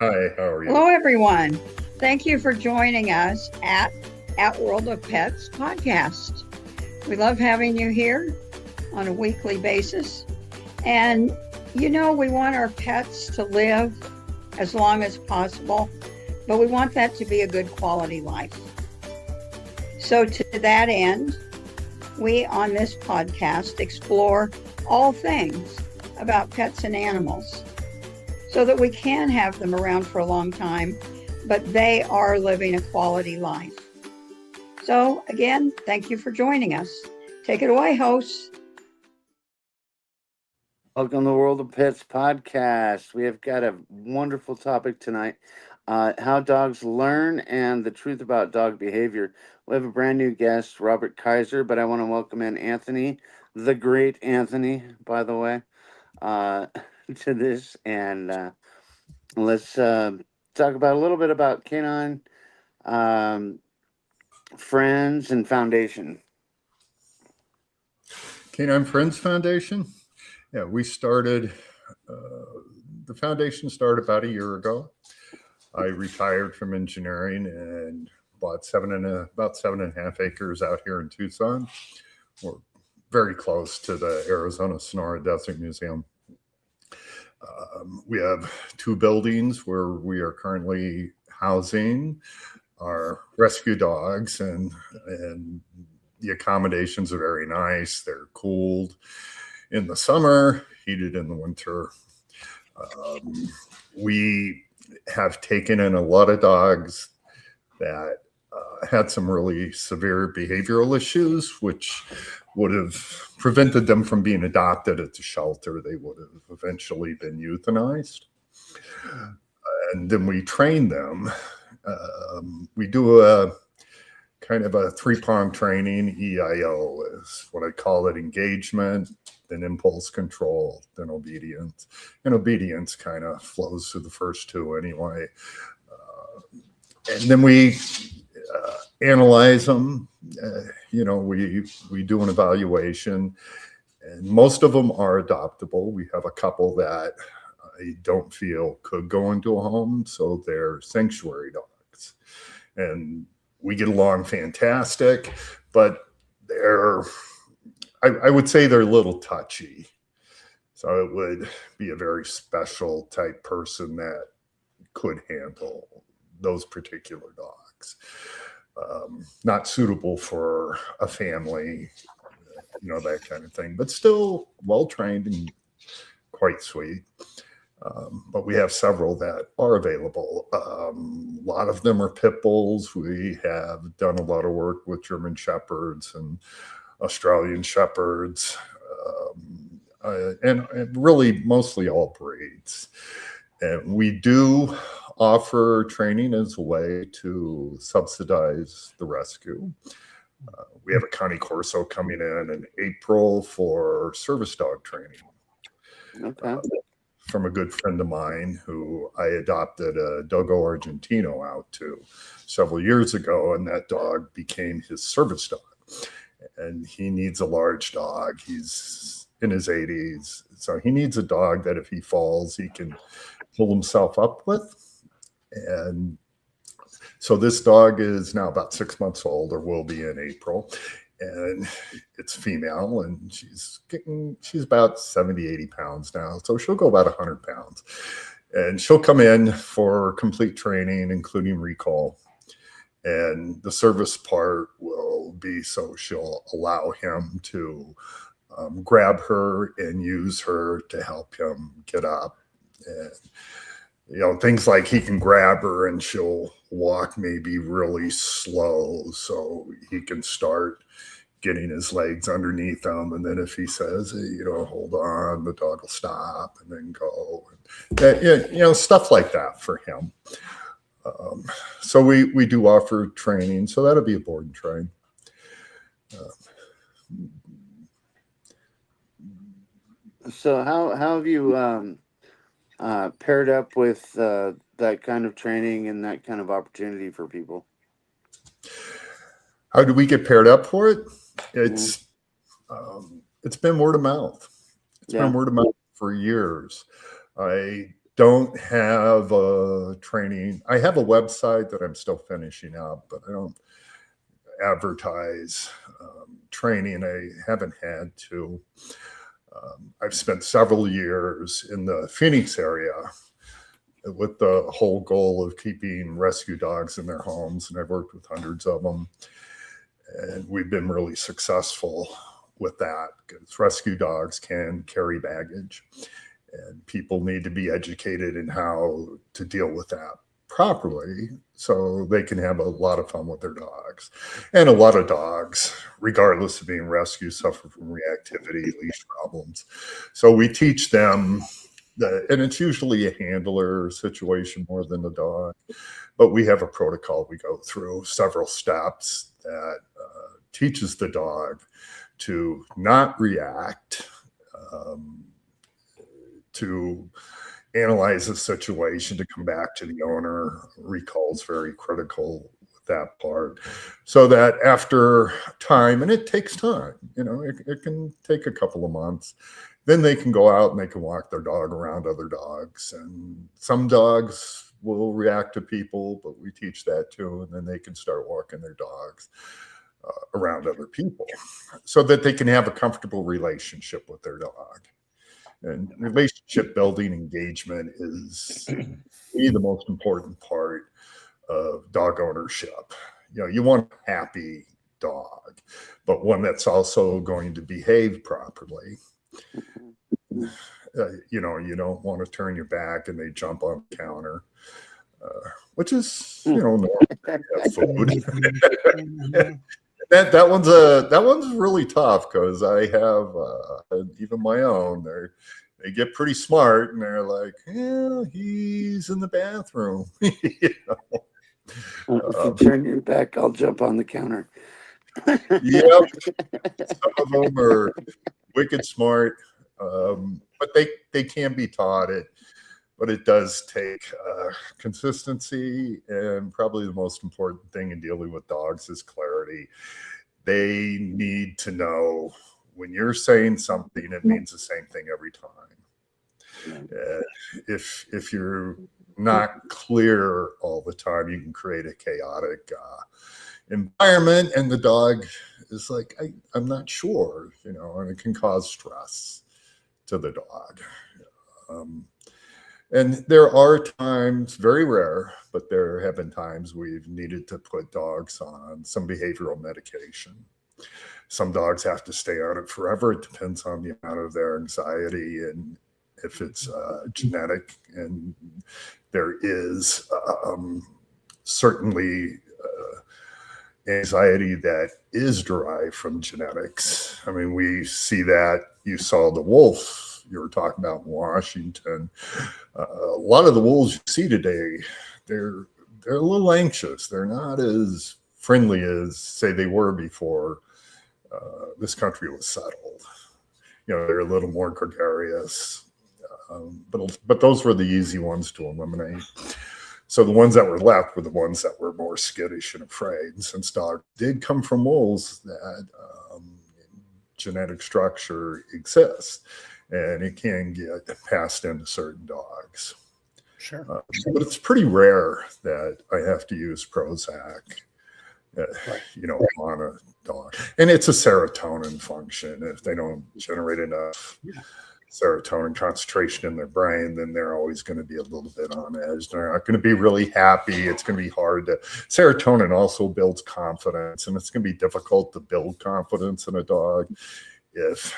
Hi, how are you? Hello, everyone. Thank you for joining us at World of Pets podcast. We love having you here on a weekly basis. And we want our pets to live as long as possible, but we want that to be a good quality life. So, to that end, we on this podcast explore all things about pets and animals so that we can have them around for a long time, but they are living a quality life. So, again, thank you for joining us. Take it away, hosts. Welcome to the World of Pets podcast. We have got a wonderful topic tonight, how dogs learn and the truth about dog behavior. We have a brand new guest, Robert Kaizer, but I want to welcome in Anthony, the great Anthony, by the way, to this. And let's talk about a little bit about Canine Friends and Foundation. Canine Friends Foundation? Yeah, we started, the foundation started about a year ago. I retired from engineering and bought about 7.5 acres out here in Tucson. We're very close to the Arizona Sonora Desert Museum. We have 2 buildings where we are currently housing our rescue dogs, and the accommodations are very nice. They're cooled in the summer, heated in the winter. We have taken in a lot of dogs that had some really severe behavioral issues, which would have prevented them from being adopted at the shelter. They would have eventually been euthanized. And then we train them. We do a kind of a 3-pronged training. EIO is what I call it: engagement, then impulse control, then obedience. And obedience kind of flows through the first 2 anyway. And then we analyze them. We do an evaluation, and most of them are adoptable. We have a couple that I don't feel could go into a home, so they're sanctuary dogs. And we get along fantastic, but I would say they're a little touchy. So it would be a very special type person that could handle those particular dogs. Not suitable for a family, that kind of thing, but still well-trained and quite sweet. But we have several that are available. A lot of them are pit bulls. We have done a lot of work with German Shepherds and Australian Shepherds, and really mostly all breeds. And we do offer training as a way to subsidize the rescue. We have a County Corso coming in April for service dog training. Okay. From a good friend of mine who I adopted a Dogo Argentino out to several years ago, and that dog became his service dog. And he needs a large dog. He's in his 80s, so he needs a dog that if he falls, he can pull himself up with. And so this dog is now about 6 months old, or will be in April. And it's female, and she's about 70, 80 pounds now. So she'll go about 100 pounds. And she'll come in for complete training, including recall. And the service part will be so she'll allow him to grab her and use her to help him get up. And things like he can grab her and she'll walk maybe really slow so he can start getting his legs underneath him. And then if he says, hey, hold on, the dog will stop and then go. And stuff like that for him. So we do offer training. So that'll be a board and train. So how have you paired up with that kind of training and that kind of opportunity for people? How do we get paired up for it? It's been word of mouth. It's been word of mouth for years. I don't have a training. I have a website that I'm still finishing up, but I don't advertise training. I haven't had to. I've spent several years in the Phoenix area with the whole goal of keeping rescue dogs in their homes, and I've worked with hundreds of them, and we've been really successful with that because rescue dogs can carry baggage, and people need to be educated in how to deal with that properly so they can have a lot of fun with their dogs. And a lot of dogs, regardless of being rescued, suffer from reactivity, leash problems. So we teach them that, and it's usually a handler situation more than the dog, but we have a protocol we go through, several steps that teaches the dog to not react, to analyze the situation, to come back to the owner. Recall is very critical with that part. So that after time, and it takes time, it can take a couple of months, then they can go out and they can walk their dog around other dogs. And some dogs will react to people, but we teach that too. And then they can start walking their dogs around other people so that they can have a comfortable relationship with their dog. And relationship building engagement is the most important part of dog ownership. You want a happy dog, but one that's also going to behave properly. You don't want to turn your back and they jump on the counter, which is, normal food. That one's really tough because I have even my own. They get pretty smart and they're like, yeah, he's in the bathroom. If you turn your back, I'll jump on the counter. Yep. Some of them are wicked smart, but they can be taught it. But it does take consistency, and probably the most important thing in dealing with dogs is clarity. They need to know when you're saying something, it means the same thing every time. If you're not clear all the time, you can create a chaotic environment, and the dog is like, I'm not sure, and it can cause stress to the dog. And there are times, very rare, but there have been times we've needed to put dogs on some behavioral medication. Some dogs have to stay on it forever. It depends on the amount of their anxiety and if it's genetic. And there is certainly anxiety that is derived from genetics. I mean, we see that. You saw the wolf you were talking about in Washington. A lot of the wolves you see today, they're a little anxious. They're not as friendly as, say, they were before this country was settled. They're a little more gregarious, but those were the easy ones to eliminate. So the ones that were left were the ones that were more skittish and afraid. And since dogs did come from wolves, that genetic structure exists, and it can get passed into certain dogs. Sure. But it's pretty rare that I have to use Prozac, on a dog. And it's a serotonin function. If they don't generate enough serotonin concentration in their brain, then they're always going to be a little bit on edge. They're not going to be really happy. It's going to be hard to. Serotonin also builds confidence, and it's going to be difficult to build confidence in a dog if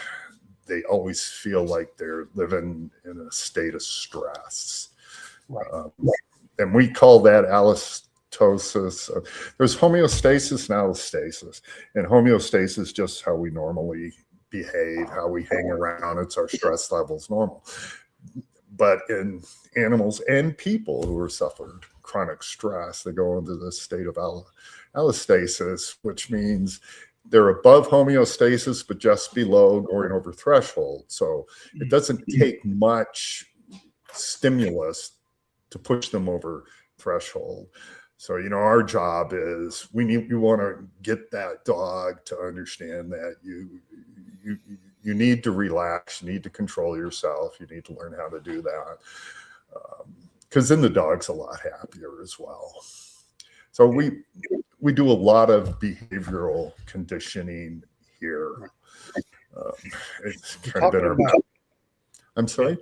they always feel like they're living in a state of stress. Right. And we call that allostosis. There's homeostasis and allostasis. And homeostasis is just how we normally behave, how we hang around. It's our stress levels normal. But in animals and people who are suffered chronic stress, they go into this state of allostasis, which means they're above homeostasis, but just below, going over threshold. So it doesn't take much stimulus to push them over threshold. So, our job is we want to get that dog to understand that you need to relax, you need to control yourself, you need to learn how to do that. because then the dog's a lot happier as well. So we do a lot of behavioral conditioning here. It's kind of been our. I'm sorry.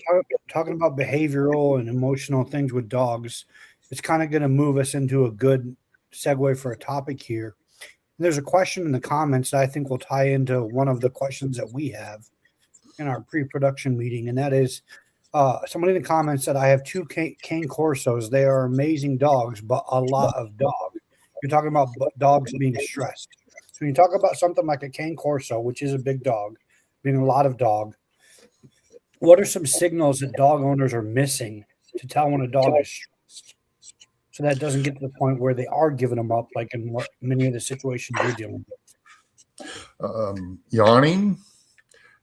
Talking about behavioral and emotional things with dogs, it's kind of going to move us into a good segue for a topic here. And there's a question in the comments that I think will tie into one of the questions that we have in our pre-production meeting, and that is somebody in the comments said, I have two cane corsos. They are amazing dogs, but a lot of dog. You're talking about dogs being stressed. So when you talk about something like a cane corso, which is a big dog, being a lot of dog, what are some signals that dog owners are missing to tell when a dog is stressed, so that doesn't get to the point where they are giving them up, like in what many of the situations you're dealing with? Yawning.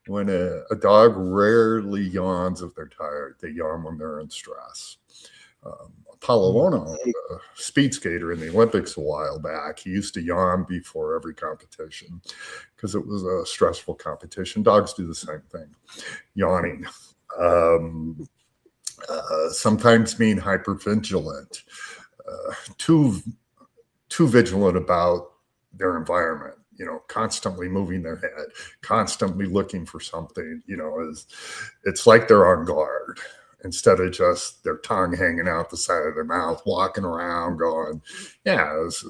When a dog rarely yawns if they're tired, they yawn when they're in stress. Apollo Ono, a speed skater in the Olympics a while back, he used to yawn before every competition because it was a stressful competition. Dogs do the same thing. Yawning. Sometimes being hypervigilant, too vigilant about their environment. Constantly moving their head, constantly looking for something. It's like they're on guard instead of just their tongue hanging out the side of their mouth, walking around, going, "Yeah, this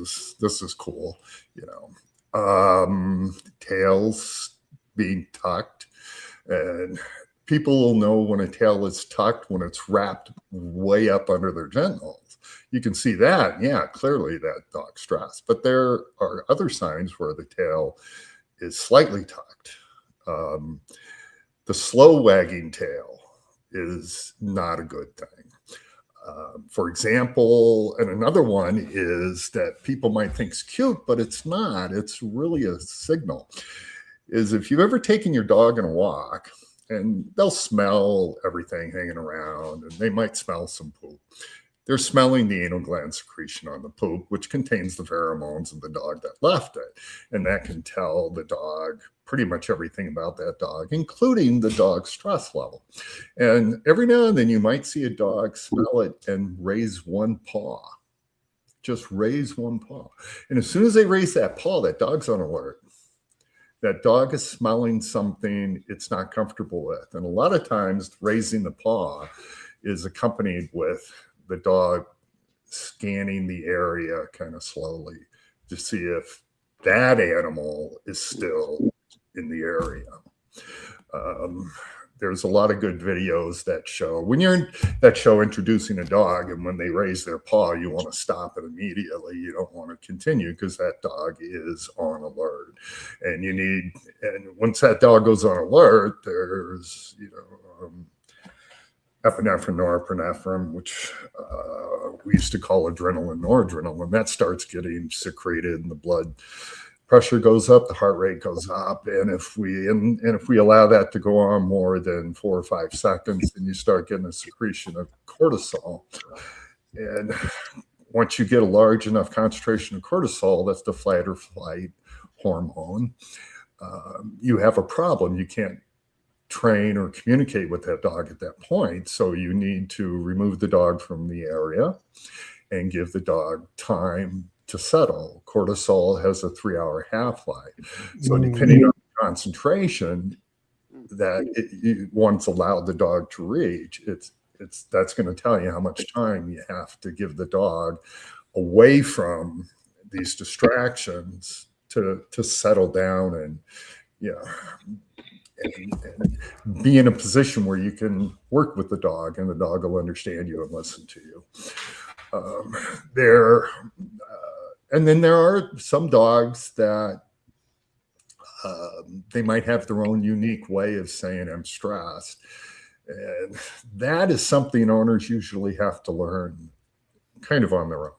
is cool." Tails being tucked, and people will know when a tail is tucked when it's wrapped way up under their genitals. You can see that, yeah, clearly that dog's stressed. But there are other signs where the tail is slightly tucked. The slow wagging tail is not a good thing. For example, and another one is that people might think is cute, but it's not. It's really a signal. Is if you've ever taken your dog on a walk, and they'll smell everything hanging around, and they might smell some poop. They're smelling the anal gland secretion on the poop, which contains the pheromones of the dog that left it. And that can tell the dog pretty much everything about that dog, including the dog's stress level. And every now and then you might see a dog smell it and raise one paw. Just raise one paw. And as soon as they raise that paw, that dog's on alert. That dog is smelling something it's not comfortable with. And a lot of times raising the paw is accompanied with the dog scanning the area kind of slowly to see if that animal is still in the area. There's a lot of good videos that show when you're in that show introducing a dog, and when they raise their paw, you want to stop it immediately. You don't want to continue because that dog is on alert. And once that dog goes on alert, there's, epinephrine, norepinephrine, which we used to call adrenaline, noradrenaline, that starts getting secreted, and the blood pressure goes up, the heart rate goes up, and if we allow that to go on more than 4 or 5 seconds, then you start getting a secretion of cortisol. And once you get a large enough concentration of cortisol, that's the fight or flight hormone, you have a problem. You can't train or communicate with that dog at that point. So you need to remove the dog from the area and give the dog time to settle. Cortisol has a 3-hour half-life. So depending on the concentration that once allowed the dog to reach, that's going to tell you how much time you have to give the dog away from these distractions to settle down and be in a position where you can work with the dog and the dog will understand you and listen to you. And then there are some dogs that they might have their own unique way of saying I'm stressed. And that is something owners usually have to learn kind of on their own.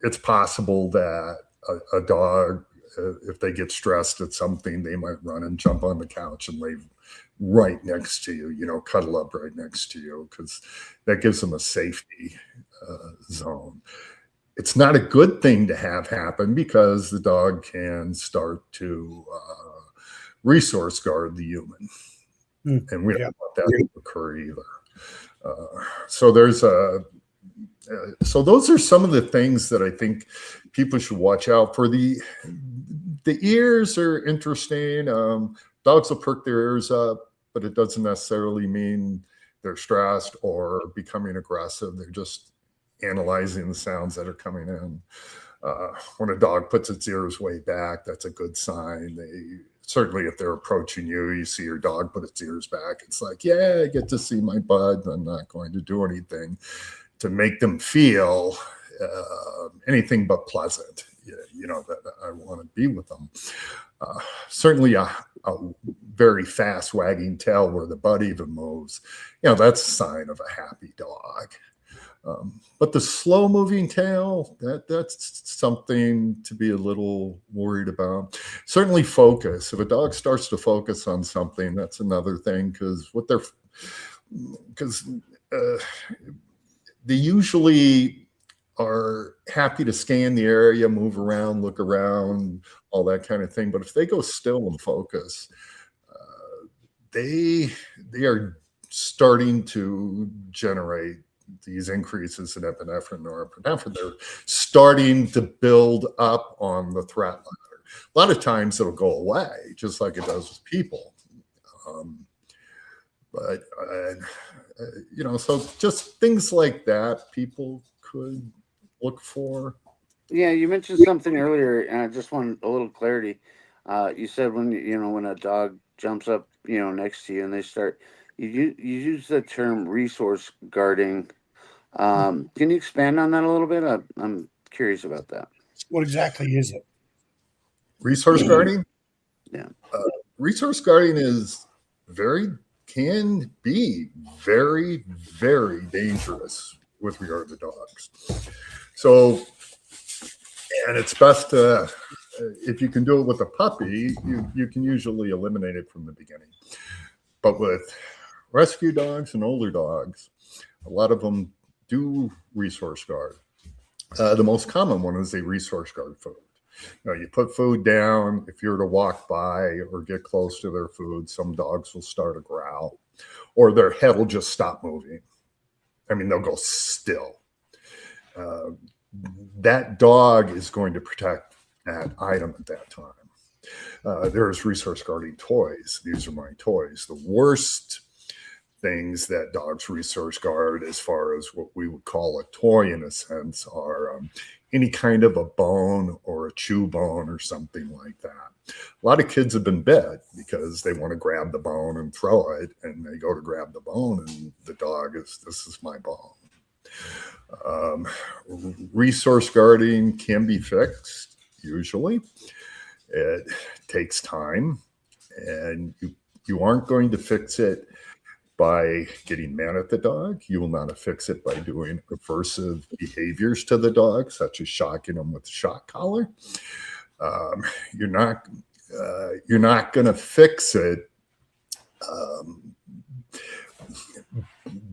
It's possible that a dog, if they get stressed at something, they might run and jump on the couch and lay right next to you, cuddle up right next to you, because that gives them a safety zone. It's not a good thing to have happen because the dog can start to resource guard the human. And we Yeah. don't want that to occur either. So there's so those are some of the things that I think people should watch out for. The ears are interesting. Dogs will perk their ears up, but it doesn't necessarily mean they're stressed or becoming aggressive. They're just analyzing the sounds that are coming in. When a dog puts its ears way back, that's a good sign. Certainly if they're approaching you, you see your dog put its ears back. It's like, yeah, I get to see my bud. I'm not going to do anything to make them feel anything but pleasant. That I want to be with them. Certainly a very fast wagging tail where the butt even moves, that's a sign of a happy dog. But the slow moving tail, that's something to be a little worried about. Certainly focus. If a dog starts to focus on something, that's another thing, because they usually are happy to scan the area, move around, look around, all that kind of thing. But if they go still and focus, they are starting to generate these increases in epinephrine or norepinephrine. They're starting to build up on the threat ladder. A lot of times it'll go away, just like it does with people. So just things like that people could look for. Yeah, you mentioned something earlier, and I just want a little clarity. You said when a dog jumps up, next to you, and they start, you use the term resource guarding. Can you expand on that a little bit? I'm curious about that. What exactly is it? Resource guarding? Yeah. Resource guarding can be very, very dangerous with regard to dogs. So, and it's best to, if you can do it with a puppy, you can usually eliminate it from the beginning. But with rescue dogs and older dogs, a lot of them do resource guard. The most common one is they resource guard food. You put food down. If you're to walk by or get close to their food, some dogs will start to growl, or their head will just stop moving. I mean, they'll go still. That dog is going to protect that item at that time. There's resource guarding toys. These are my toys. The worst things that dogs resource guard, as far as what we would call a toy in a sense, are any kind of a bone or a chew bone or something like that. A lot of kids have been bit because they want to grab the bone and throw it, and they go to grab the bone, and the dog is, this is my bone. Resource guarding can be fixed, usually. It takes time, and you aren't going to fix it by getting mad at the dog. You will not fix it by doing aversive behaviors to the dog, such as shocking them with a shock collar. You're not going to fix it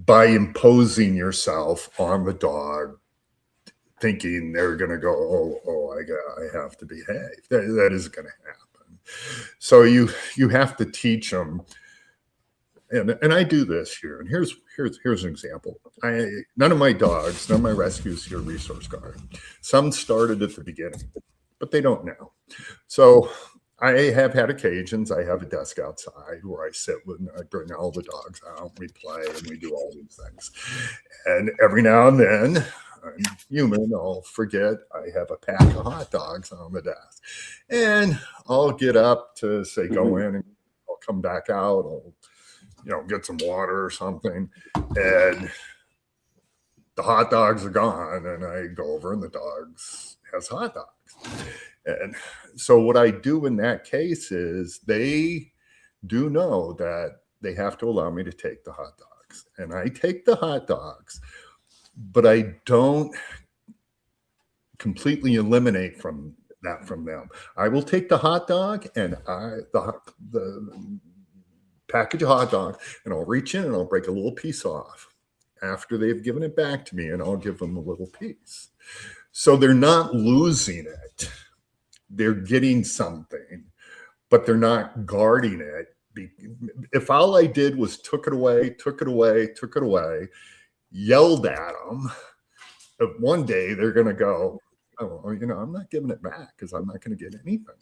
by imposing yourself on the dog, thinking they're going to go, I have to behave. That isn't going to happen. So you have to teach them. And I do this here. And here's an example. None of my dogs, none of my rescues here resource guard. Some started at the beginning, but they don't now. So I have had occasions. I have a desk outside where I sit with, I bring all the dogs out, we play, and we do all these things. And every now and then, I'm human, I'll forget I have a pack of hot dogs on the desk. And I'll get up to say, go in, and I'll come back out. I'll get some water or something. And the hot dogs are gone. And I go over, and the dogs has hot dogs. And so what I do in that case is they do know that they have to allow me to take the hot dogs. And I take the hot dogs, but I don't completely eliminate from them. I will take the hot dog and the package of hot dog, and I'll reach in and I'll break a little piece off after they've given it back to me, and I'll give them a little piece. So they're not losing it. They're getting something, but they're not guarding it If all I did was took it away, yelled at them, one day they're going to go, oh, I'm not giving it back because I'm not going to get anything.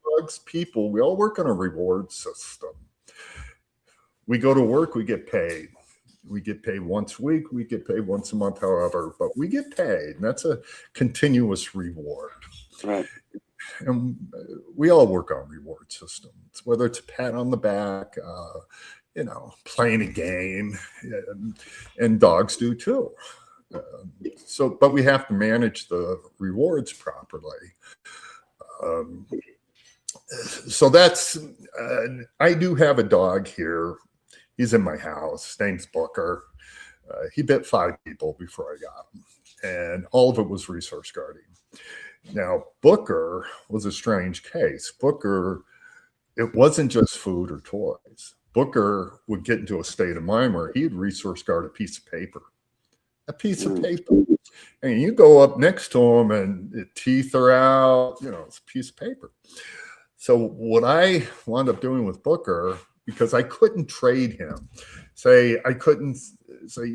Drugs, people, we all work on a reward system. We go to work, we get paid. We get paid once a week, we get paid once a month, however, but we get paid. And that's a continuous reward. Right. And we all work on reward systems, whether it's a pat on the back, playing a game, and dogs do too. But we have to manage the rewards properly. So that's, I do have a dog here. He's in my house. His name's Booker. He bit 5 people before I got him, and all of it was resource guarding. Now, Booker was a strange case. Booker, it wasn't just food or toys. Booker would get into a state of mind where he'd resource guard a piece of paper. And you go up next to him and the teeth are out, it's a piece of paper. So what I wound up doing with Booker, because I couldn't trade him, I couldn't say,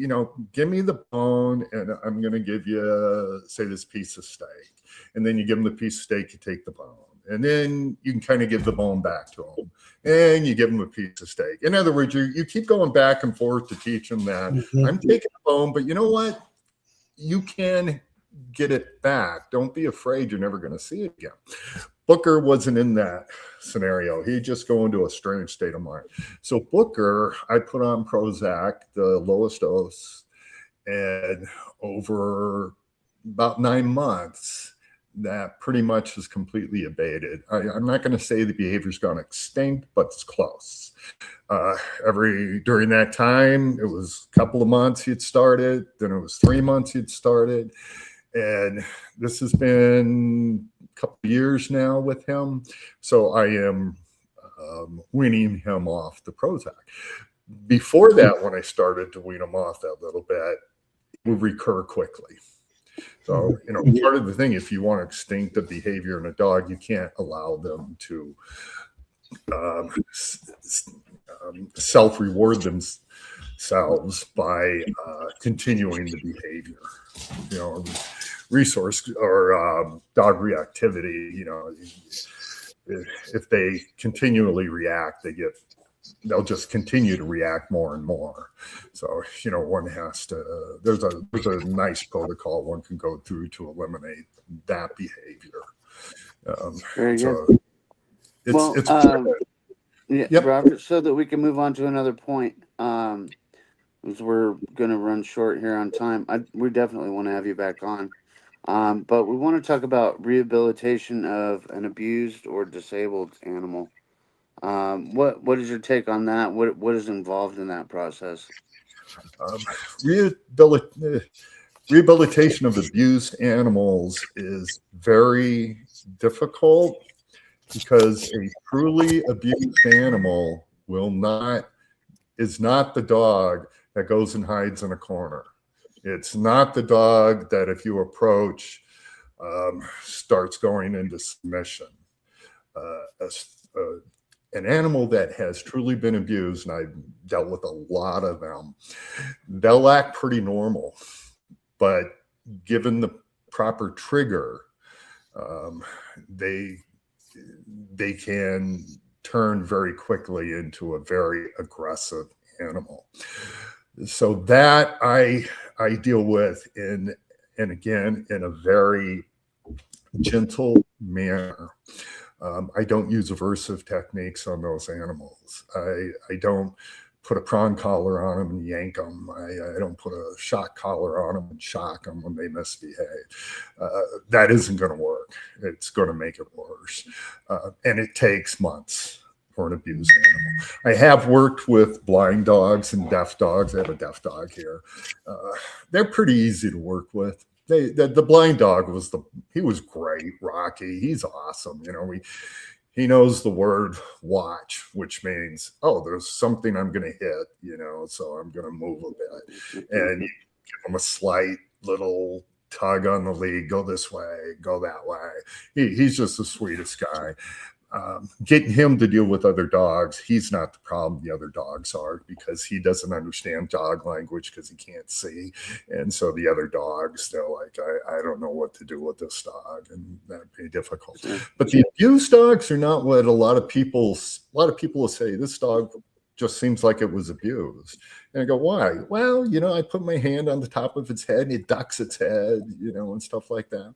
give me the bone and I'm going to give you, say, this piece of steak. And then you give him the piece of steak, you take the bone. And then you can kind of give the bone back to him. And you give him a piece of steak. In other words, you keep going back and forth to teach him that I'm taking the bone, but you know what? You can get it back. Don't be afraid. You're never going to see it again. Booker wasn't in that scenario. He'd just go into a strange state of mind. So Booker, I put on Prozac, the lowest dose, and over about 9 months, that pretty much is completely abated. I'm not going to say the behavior's gone extinct, but it's close. During that time, it was a couple of months he'd started, then it was 3 months he'd started, and this has been a couple of years now with him. So I am weaning him off the Prozac. Before that, when I started to wean him off that little bit, it would recur quickly. So, part of the thing, if you want to extinct the behavior in a dog, you can't allow them to self-reward themselves by continuing the behavior. Resource or dog reactivity, if they continually react, they'll just continue to react more and more. So, one has to, there's a nice protocol one can go through to eliminate that behavior. Very so good. it's yep. Robert, so that we can move on to another point, because we're going to run short here on time. We definitely want to have you back on. But we want to talk about rehabilitation of an abused or disabled animal. What is your take on that? What is involved in that process? Rehabilitation of abused animals is very difficult because a truly abused animal is not the dog that goes and hides in a corner. It's not the dog that, if you approach, starts going into submission. An animal that has truly been abused, and I've dealt with a lot of them, they'll act pretty normal, but given the proper trigger, they can turn very quickly into a very aggressive animal. So that I deal with and again in a very gentle manner. I don't use aversive techniques on those animals. I don't put a prong collar on them and yank them. I don't put a shock collar on them and shock them when they misbehave. That isn't going to work. It's going to make it worse. And it takes months for an abused animal. I have worked with blind dogs and deaf dogs. I have a deaf dog here. They're pretty easy to work with. The blind dog was great, Rocky. He's awesome. He knows the word watch, which means, there's something I'm going to hit, so I'm going to move a bit. And you give him a slight little tug on the lead, go this way, go that way. He's just the sweetest guy. getting him to deal with other dogs. He's not the problem. The other dogs are, because he doesn't understand dog language because he can't see. And so the other dogs, they're like, I don't know what to do with this dog. And that'd be difficult. But the abused dogs are not what a lot of people will say. This dog just seems like it was abused. And I go, why? Well, I put my hand on the top of its head and it ducks its head, and stuff like that.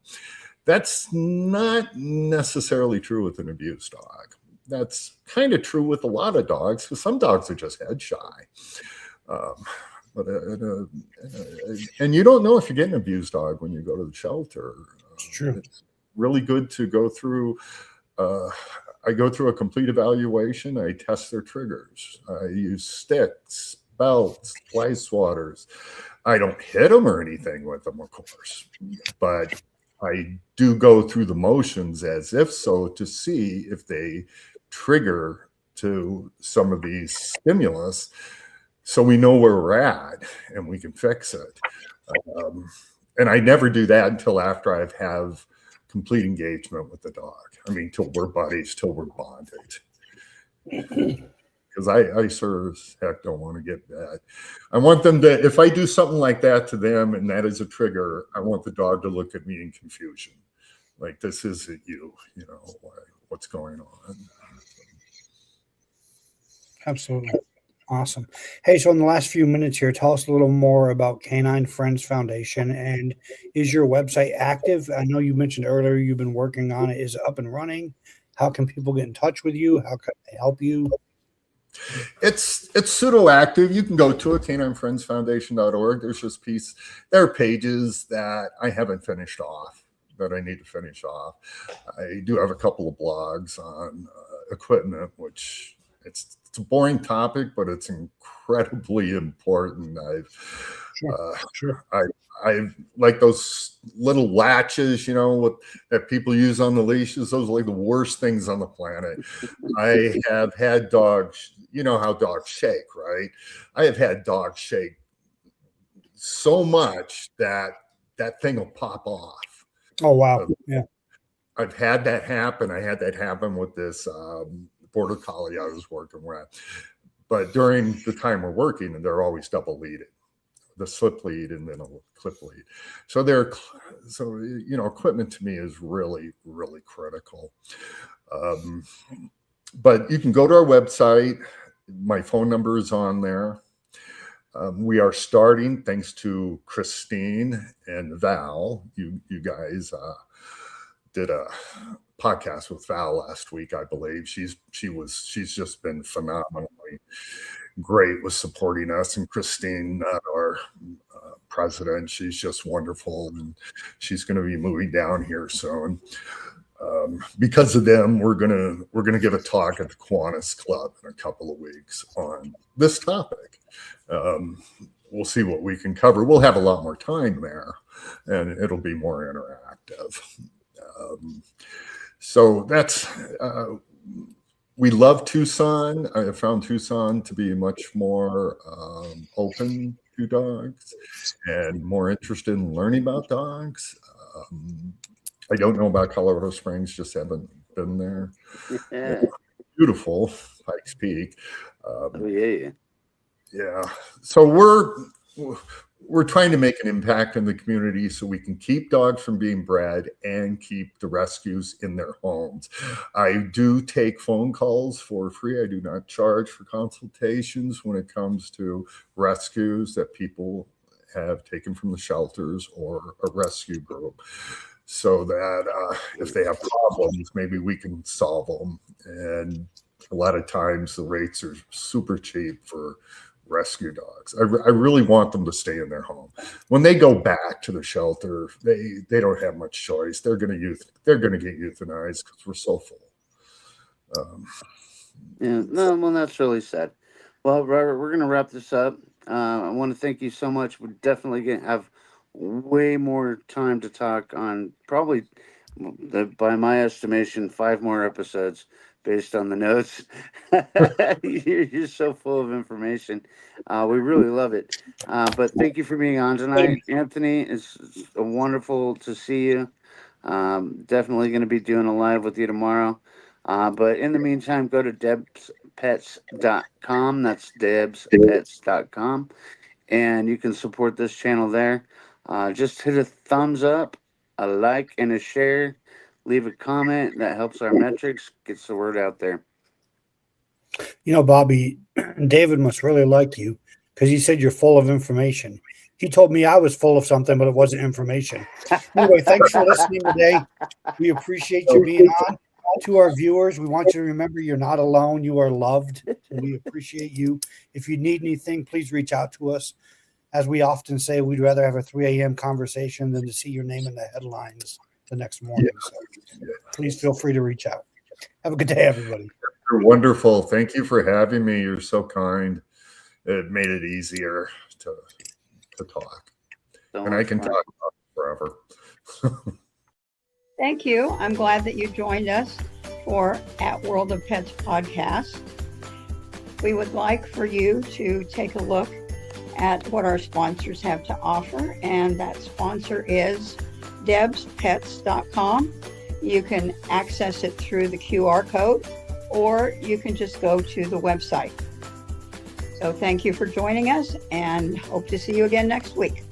That's not necessarily true with an abused dog. That's kind of true with a lot of dogs, because some dogs are just head shy. And you don't know if you're getting an abused dog when you go to the shelter. It's true. It's really good to go through. I go through a complete evaluation. I test their triggers. I use sticks, belts, fly swatters. I don't hit them or anything with them, of course, but I do go through the motions as if so, to see if they trigger to some of these stimulus, so we know where we're at and we can fix it. And I never do that until after I've have complete engagement with the dog. I mean, till we're buddies, till we're bonded. Because I sure as heck don't want to get bad. I want them to, if I do something like that to them and that is a trigger, I want the dog to look at me in confusion. Like, this isn't you, what's going on? Absolutely. Awesome. Hey, so in the last few minutes here, tell us a little more about Canine Friends Foundation, and is your website active? I know you mentioned earlier you've been working on it. Is it up and running? How can people get in touch with you? How can they help you? It's pseudo active. You can go to caninefriendsfoundation.org. There are pages that I haven't finished off, that I need to finish off. I do have a couple of blogs on equipment, which it's a boring topic, but it's incredibly important. I've like those little latches, that people use on the leashes. Those are like the worst things on the planet. I have had dogs, how dogs shake, right? I have had dogs shake so much that thing will pop off. Oh, wow. Yeah. I've had that happen. I had that happen with this border collie I was working with. But during the time we're working, and they're always double leaded, the slip lead and then a clip lead. So equipment to me is really, really critical. But you can go to our website. My phone number is on there. We are starting, thanks to Christine and Val. You guys did a podcast with Val last week, I believe. She's just been phenomenally great with supporting us. And Christine, our president, she's just wonderful, and she's going to be moving down here soon. Because of them, we're gonna give a talk at the Kiwanis Club in a couple of weeks on this topic. We'll see what we can cover. We'll have a lot more time there, and it'll be more interactive. So that's we love Tucson. I found Tucson to be much more open to dogs and more interested in learning about dogs. I don't know about Colorado Springs, just haven't been there. Yeah. Beautiful, Pikes Peak. Yeah. Yeah. So we're trying to make an impact in the community so we can keep dogs from being bred and keep the rescues in their homes. I do take phone calls for free. I do not charge for consultations when it comes to rescues that people have taken from the shelters or a rescue group, so that if they have problems, maybe we can solve them. And a lot of times the rates are super cheap for rescue dogs. I really want them to stay in their home. When they go back to the shelter, they don't have much choice. They're going to get euthanized because we're so full. Yeah, no, well, that's really sad. Well, Robert, we're going to wrap this up. I want to thank you so much. We're definitely going to have way more time to talk on, probably, by my estimation, 5 more episodes based on the notes. You're so full of information. We really love it. But thank you for being on tonight, Anthony. It's wonderful to see you. Definitely going to be doing a live with you tomorrow. But in the meantime, go to debspets.com. That's debspets.com. And you can support this channel there. Just hit a thumbs up, a like, and a share. Leave a comment. That helps our metrics, gets the word out there. You know, Bobby, David must really like you because he said you're full of information. He told me I was full of something, but it wasn't information. Anyway, thanks for listening today. We appreciate you being on. To our viewers, we want you to remember you're not alone. You are loved. And we appreciate you. If you need anything, please reach out to us. As we often say, we'd rather have a 3 a.m. conversation than to see your name in the headlines the next morning. So please feel free to reach out. Have a good day, everybody. You're wonderful. Thank you for having me. You're so kind. It made it easier to talk. So And I much can fun. talk forever. Thank you. I'm glad that you joined us for At World of Pets podcast. We would like for you to take a look at what our sponsors have to offer, and that sponsor is debspets.com. You can access it through the QR code, or you can just go to the website. So thank you for joining us, and hope to see you again next week.